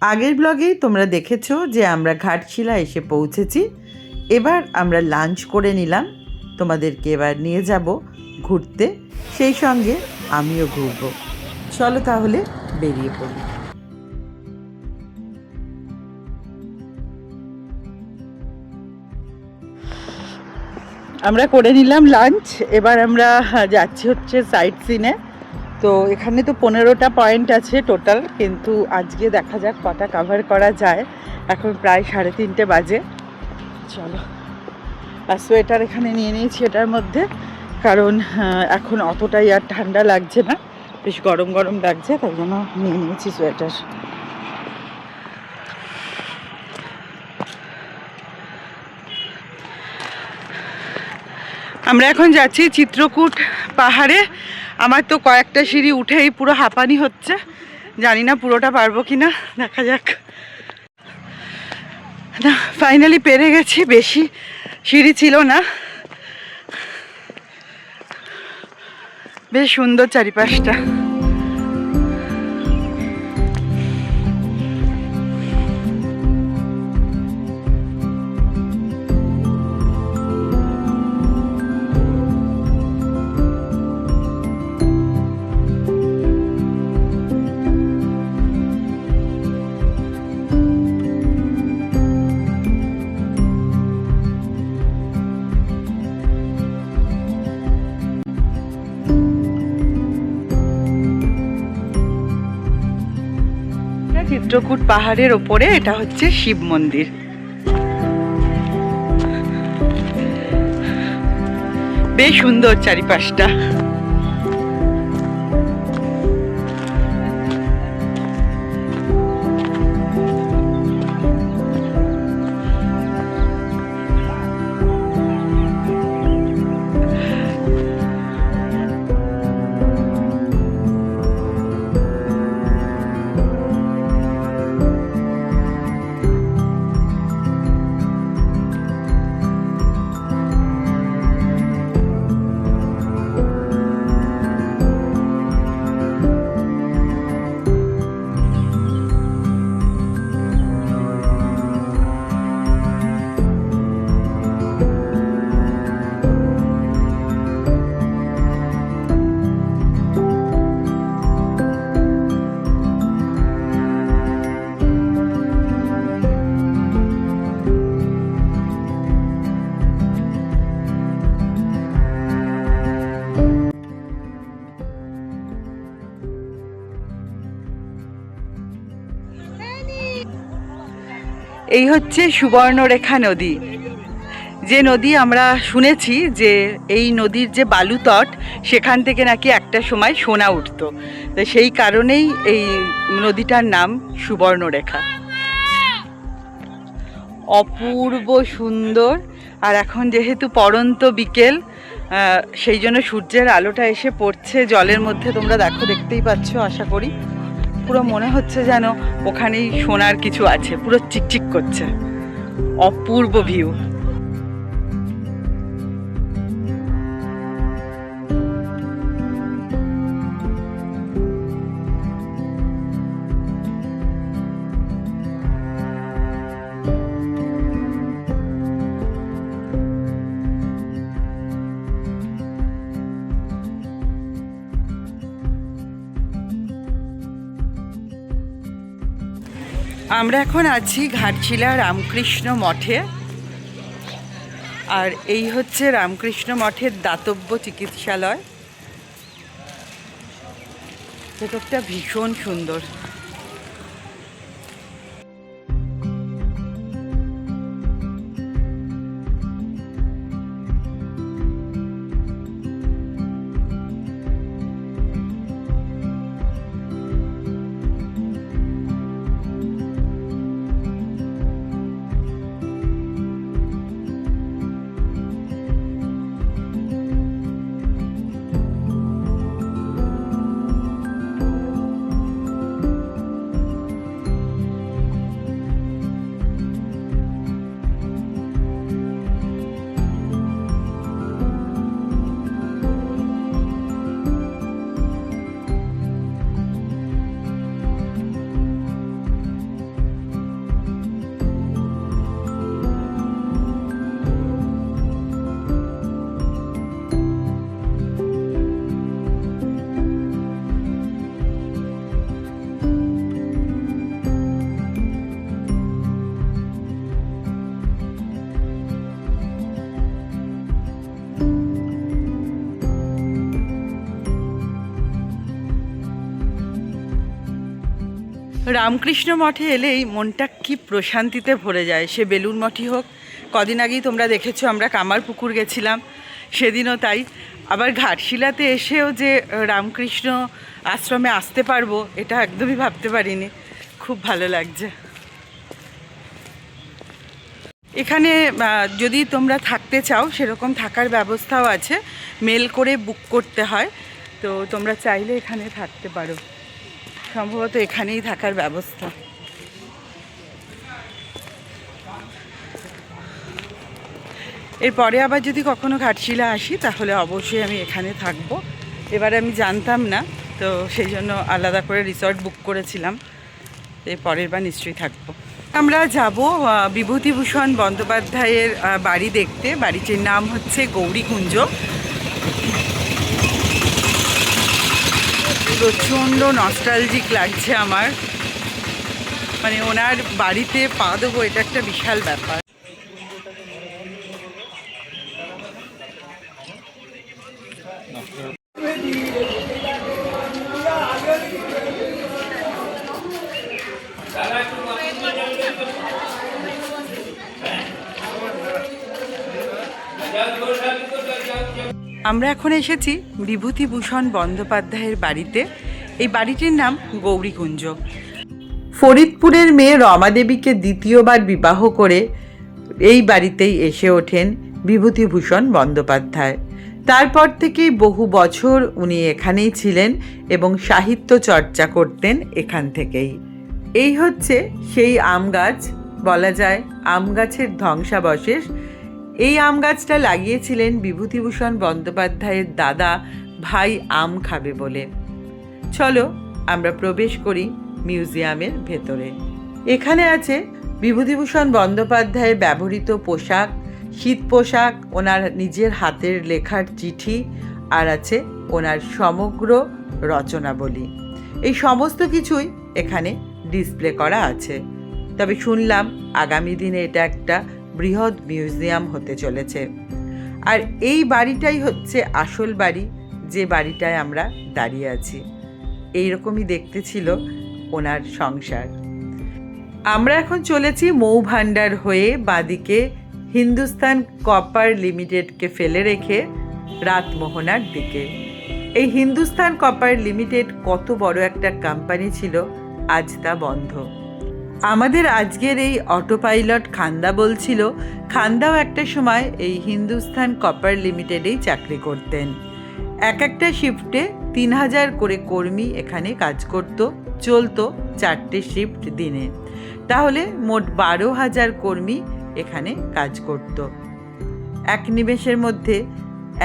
আগের ব্লগেই তোমরা দেখেছো যে আমরা ঘাটশিলা এসে পৌঁছেছি। এবার আমরা লাঞ্চ করে নিলাম, তোমাদেরকে এবার নিয়ে যাব ঘুরতে, সেই সঙ্গে আমিও ঘুরব। চলো তাহলে বেরিয়ে পড়ি। আমরা করে নিলাম লাঞ্চ, এবার আমরা যাচ্ছি হচ্ছে সাইট সিনে। তো এখানে তো 15টা পয়েন্ট আছে টোটাল, কিন্তু আজকে দেখা যাক কটা কভার করা যায়। এখন প্রায় 3:30 বাজে। চলো, আর সোয়েটার এখানে নিয়ে নিয়েছি এটার মধ্যে, কারণ এখন অতটাই আর ঠান্ডা লাগছে না, বেশ গরম গরম লাগছে, তাই জন্য নিয়ে নিয়েছি সোয়েটার। আমরা এখন যাচ্ছি চিত্রকূট পাহাড়ে। আমার তো কয়েকটা সিঁড়ি উঠেই পুরো হাঁপানি হচ্ছে, জানি না পুরোটা পারবো কিনা, দেখা যাক। না, ফাইনালি পেরে গেছি, বেশি সিঁড়ি ছিল না, বেশ সুন্দর চারিপাশটা। চিত্রকূট পাহাড়ের ওপরে এটা হচ্ছে শিব মন্দির। বেশ সুন্দর চারিপাশটা। এই হচ্ছে সুবর্ণরেখা নদী, যে নদী আমরা শুনেছি যে এই নদীর যে বালুতট, সেখান থেকে নাকি একটা সময় সোনা উঠত, তো সেই কারণেই এই নদীটার নাম সুবর্ণরেখা। অপূর্ব সুন্দর। আর এখন যেহেতু পড়ন্ত বিকেল, সেই জন্য সূর্যের আলোটা এসে পড়ছে জলের মধ্যে, তোমরা দেখতেই পাচ্ছ আশা করি। পুরো মনে হচ্ছে যেন ওখানেই সোনার কিছু আছে, পুরো চিকচিক করছে, অপূর্ব ভিউ। আমরা এখন আছি ঘাটশিলা রামকৃষ্ণ মঠে, আর এই হচ্ছে রামকৃষ্ণ মঠের দাতব্য চিকিৎসালয়। ভেতরটা ভীষণ সুন্দর। রামকৃষ্ণ মঠে এলেই মনটা কি প্রশান্তিতে ভরে যায়, সে বেলুন মঠই হোক। কদিন আগেই তোমরা দেখেছো আমরা কামারপুকুর গেছিলাম, সেদিনও তাই। আবার ঘাটশিলাতে এসেও যে রামকৃষ্ণ আশ্রমে আসতে পারবো এটা একদমই ভাবতে পারিনি। খুব ভালো লাগছে এখানে। যদি তোমরা থাকতে চাও সেরকম থাকার ব্যবস্থাও আছে, মেল করে বুক করতে হয়। তো তোমরা চাইলে এখানে থাকতে পারো, সম্ভবত এখানেই থাকার ব্যবস্থা। এরপরে আবার যদি কখনো ঘাটশিলা আসি তাহলে অবশ্যই আমি এখানে থাকবো। এবারে আমি জানতাম না, তো সেই জন্য আলাদা করে রিসর্ট বুক করেছিলাম। এর পরের বার নিশ্চয়ই থাকবো। আমরা যাব বিভূতিভূষণ বন্দ্যোপাধ্যায়ের বাড়ি দেখতে। বাড়িটির নাম হচ্ছে গৌরীকুঞ্জ। প্রচণ্ড নস্টালজিক লাগছে আমার, মানে ওনার বাড়িতে পা দেবো এটা একটা বিশাল ব্যাপার। আমরা এখন এসেছি বিভূতিভূষণ বন্দ্যোপাধ্যায়ের বাড়িতে। এই বাড়িটির নাম গৌরীকুঞ্জ। ফরিদপুরের মেয়ে রমা দেবীকে দ্বিতীয়বার বিবাহ করে এই বাড়িতেই এসে ওঠেন বিভূতিভূষণ বন্দ্যোপাধ্যায়। তারপর থেকেই বহু বছর উনি এখানেই ছিলেন এবং সাহিত্য চর্চা করতেন এখান থেকেই। এই হচ্ছে সেই আম গাছ, বলা যায় আম গাছের ধ্বংসাবশেষ। এই আম গাছটা লাগিয়েছিলেন বিভূতিভূষণ বন্দ্যোপাধ্যায়ের দাদা ভাই আম খাবে বলে। চলো আমরা প্রবেশ করি মিউজিয়ামের ভেতরে। এখানে আছে বিভূতিভূষণ বন্দ্যোপাধ্যায়ের ব্যবহৃত পোশাক, শীত পোশাক, ওনার নিজের হাতের লেখার চিঠি, আর আছে ওনার সমগ্র রচনাবলী। এই সমস্ত কিছুই এখানে ডিসপ্লে করা আছে। তবে শুনলাম আগামী দিনে এটা একটা বৃহৎ মিউজিয়াম হতে চলেছে। আর এই বাড়িটাই হচ্ছে আসল বাড়ি, যে বাড়িটায় আমরা দাঁড়িয়ে আছি। এইরকমই দেখতে ছিল ওনার সংসার। আমরা এখন চলেছি মৌভাণ্ডার হয়ে বাঁদিকে হিন্দুস্তান কপার লিমিটেডকে ফেলে রেখে রাতমোহনার দিকে। এই হিন্দুস্তান কপার লিমিটেড কত বড় একটা কোম্পানি ছিল, আজ তা বন্ধ। আমাদের আজকের এই অটো পাইলট খান্দা বলছিল খান্দাও একটা সময় এই হিন্দুস্তান কপার লিমিটেডেই চাকরি করতেন। একটা শিফটে 3000 করে কর্মী এখানে কাজ করত, চলতো 4টে শিফট দিনে। তাহলে মোট 12,000 কর্মী এখানে কাজ করত। এক নিমেষের মধ্যে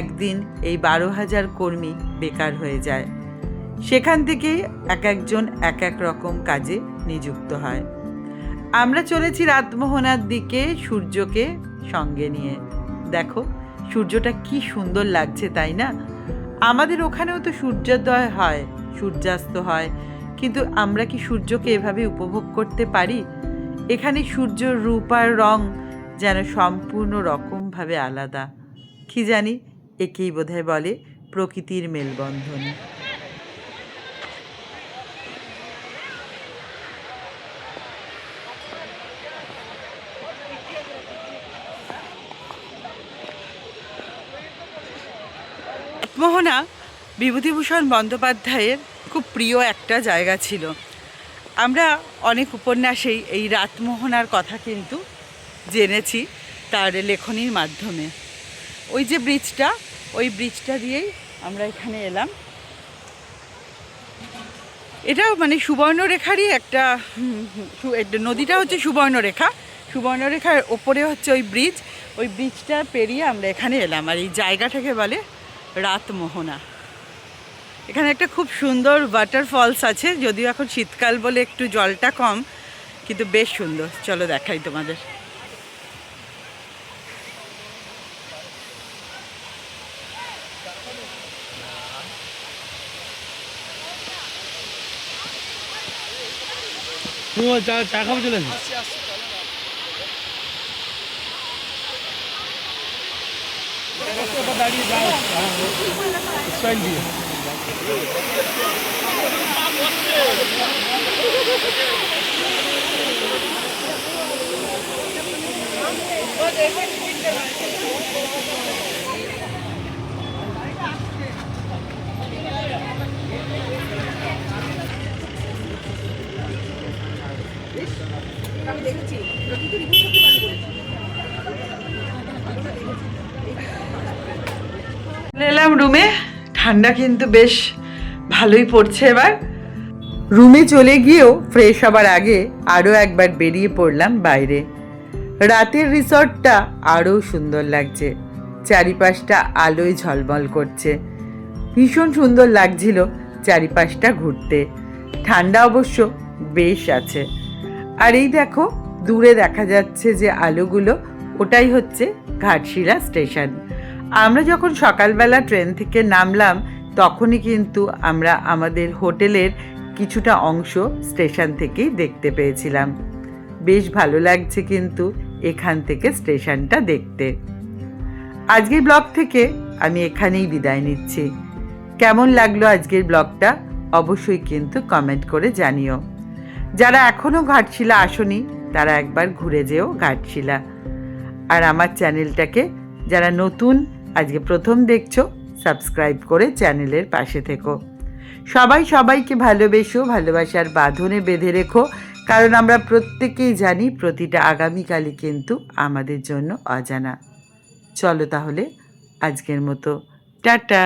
একদিন এই 12,000 কর্মী বেকার হয়ে যায়। সেখান থেকেই একজন এক রকম কাজে নিযুক্ত হয়। আমরা চলেছি রাতমোহনার দিকে সূর্যকে সঙ্গে নিয়ে। দেখো সূর্যটা কি সুন্দর লাগছে, তাই না? আমাদের ওখানেও তো সূর্যোদয় হয়, সূর্যাস্ত হয়, কিন্তু আমরা কি সূর্যকে এভাবে উপভোগ করতে পারি? এখানে সূর্যর রূপ আর রং যেন সম্পূর্ণ রকমভাবে আলাদা। কি জানি, একেই বোধহয় বলে প্রকৃতির মেলবন্ধন। রাতমোহনা বিভূতিভূষণ বন্দ্যোপাধ্যায়ের খুব প্রিয় একটা জায়গা ছিল। আমরা অনেক উপন্যাসেই এই রাতমোহনার কথা কিন্তু জেনেছি তার লেখনীর মাধ্যমে। ওই যে ব্রিজটা, ওই ব্রিজটা দিয়েই আমরা এখানে এলাম। এটাও মানে সুবর্ণরেখারই একটা নদীটা হচ্ছে সুবর্ণরেখা, সুবর্ণরেখার ওপরে হচ্ছে ওই ব্রিজ। ওই ব্রিজটা পেরিয়ে আমরা এখানে এলাম। আর এই জায়গাটাকে বলে রাতমোহনা। এখানে একটা খুব সুন্দর ওয়াটারফলস আছে, যদিও এখন শীতকাল বলে একটু জলটা কম, কিন্তু বেশ সুন্দর। চলো দেখাই তোমাদের। চা খাবো, চলে দাঁড়িয়ে দিয়ে আমি দেখেছি, কিন্তু রিপোর্ট করতে পারবো বলেছি। চলে এলাম রুমে। ঠান্ডা কিন্তু বেশ ভালোই পড়ছে এবার। রুমে চলে গিয়েও ফ্রেশ হবার আগে আরও একবার বেরিয়ে পড়লাম বাইরে। রাতের রিসর্টটা আরও সুন্দর লাগছে, চারিপাশটা আলোয় ঝলমল করছে, ভীষণ সুন্দর লাগছিল চারিপাশটা ঘুরতে। ঠান্ডা অবশ্য বেশ আছে। আর এই দেখো দূরে দেখা যাচ্ছে যে আলোগুলো, ওটাই হচ্ছে ঘাটশিলা স্টেশন। আমরা যখন সকালবেলা ট্রেন থেকে নামলাম তখনই কিন্তু আমরা আমাদের হোটেলের কিছুটা অংশ স্টেশন থেকেই দেখতে পেয়েছিলাম। বেশ ভালো লাগছে কিন্তু এখান থেকে স্টেশনটা দেখতে। আজকের ব্লগ থেকে আমি এখানেই বিদায় নিচ্ছি। কেমন লাগলো আজকের ব্লগটা অবশ্যই কিন্তু কমেন্ট করে জানিও। যারা এখনও ঘাটশিলা আসোনি তারা একবার ঘুরে যেও ঘাটশিলা। আর আমার চ্যানেলটাকে যারা নতুন আজকে প্রথম দেখছো সাবস্ক্রাইব করে চ্যানেলের পাশে থেকো। সবাই সবাইকে ভালোবেসো, ভালোবাসার বাঁধনে বেঁধে রেখো, কারণ আমরা প্রত্যেকেই জানি প্রতিটা আগামীকালই কিন্তু আমাদের জন্য অজানা। চলো তাহলে আজকের মতো টাটা।